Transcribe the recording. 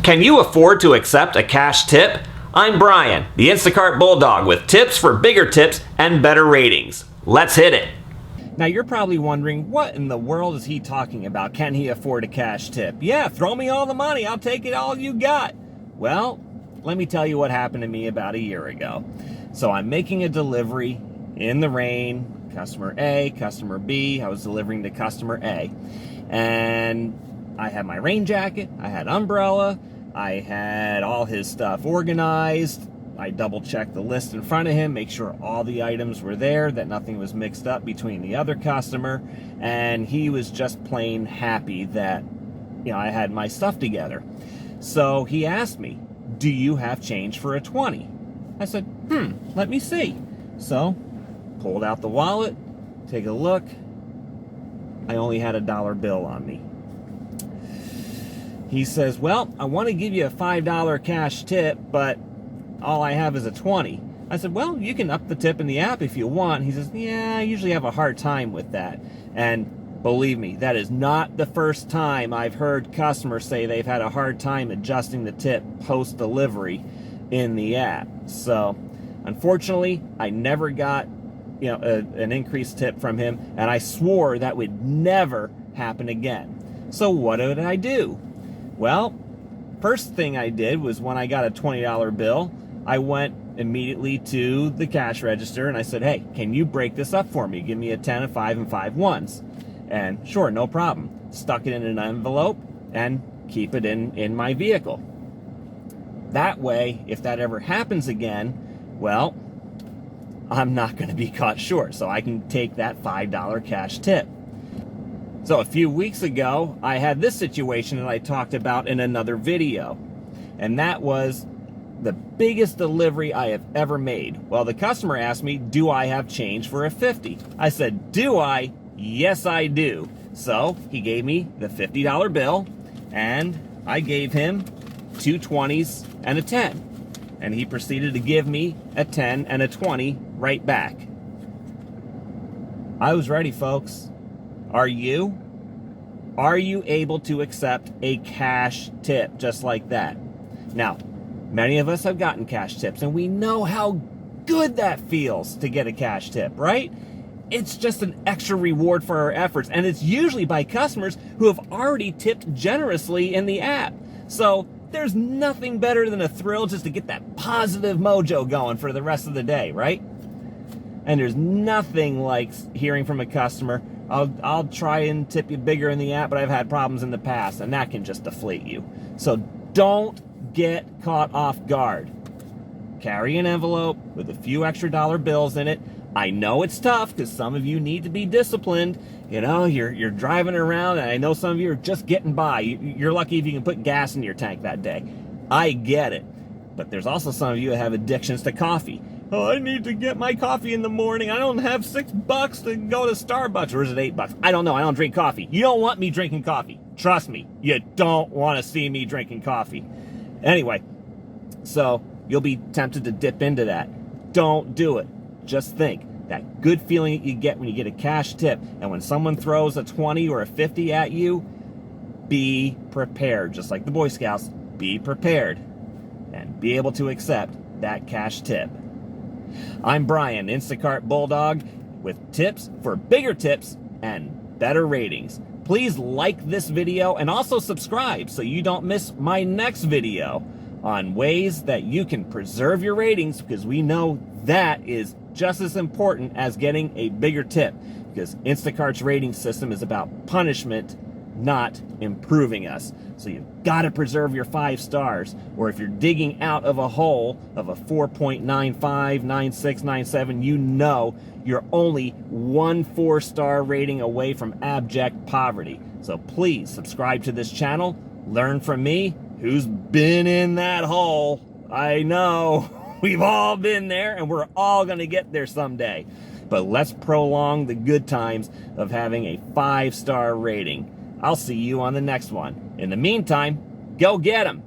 Can you afford to accept a cash tip? I'm Brian, the Instacart Bulldog, with tips for bigger tips and better ratings. Let's hit it. Now you're probably wondering, what in the world is he talking about? Can he afford a cash tip? Yeah, throw me all the money. I'll take it all you got. Well, let me tell you what happened to me about a year ago. So I'm making a delivery in the rain, customer A, customer B. I was delivering to customer A. And I had my rain jacket, I had umbrella, I had all his stuff organized. I double checked the list in front of him, make sure all the items were there, that nothing was mixed up between the other customer, and he was just plain happy that, I had my stuff together. So he asked me, "Do you have change for a 20?" I said, let me see. So, pulled out the wallet, take a look. I only had a dollar bill on me. He says, "Well, I want to give you a $5 cash tip, but all I have is a 20. I said, "Well, you can up the tip in the app if you want." He says, "Yeah, I usually have a hard time with that." And believe me, that is not the first time I've heard customers say they've had a hard time adjusting the tip post-delivery in the app. So, unfortunately, I never got an increased tip from him, and I swore that would never happen again. So what did I do? Well, first thing I did was, when I got a $20 bill, I went immediately to the cash register and I said, "Hey, can you break this up for me? Give me a 10, a 5, and 5 ones." And sure, no problem. Stuck it in an envelope and keep it in my vehicle. That way, if that ever happens again, well, I'm not going to be caught short, so I can take that $5 cash tip. So a few weeks ago, I had this situation that I talked about in another video, and that was the biggest delivery I have ever made. Well, the customer asked me, "Do I have change for a 50?" I said, "Do I? Yes, I do." So he gave me the $50 bill, and I gave him 2 20s and a 10. And he proceeded to give me a 10 and a 20 right back. I was ready, folks. Are you? Are you able to accept a cash tip just like that? Now, many of us have gotten cash tips, and we know how good that feels to get a cash tip, right? It's just an extra reward for our efforts, and it's usually by customers who have already tipped generously in the app. So there's nothing better than a thrill just to get that positive mojo going for the rest of the day, right? And there's nothing like hearing from a customer, "I'll try and tip you bigger in the app, but I've had problems in the past," and that can just deflate you. So don't get caught off guard. Carry an envelope with a few extra dollar bills in it. I know it's tough because some of you need to be disciplined. You're driving around, and I know some of you are just getting by. You're lucky if you can put gas in your tank that day. I get it. But there's also some of you that have addictions to coffee. "Oh, I need to get my coffee in the morning. I don't have $6 to go to Starbucks." Or is it $8? I don't know. I don't drink coffee. You don't want me drinking coffee. Trust me. You don't want to see me drinking coffee. Anyway, so you'll be tempted to dip into that. Don't do it. Just think, that good feeling that you get when you get a cash tip, and when someone throws a 20 or a 50 at you, be prepared. Just like the Boy Scouts, be prepared and be able to accept that cash tip. I'm Brian, Instacart Bulldog, with tips for bigger tips and better ratings. Please like this video and also subscribe so you don't miss my next video on ways that you can preserve your ratings, because we know that is just as important as getting a bigger tip, because Instacart's rating system is about punishment, not improving us. So you've got to preserve your 5 stars, or if you're digging out of a hole of a 4.95, 96, 97, you're only 1 4-star rating away from abject poverty. So please subscribe to this channel, learn from me, who's been in that hole. I know. We've all been there, and we're all going to get there someday. But let's prolong the good times of having a 5-star rating. I'll see you on the next one. In the meantime, go get 'em.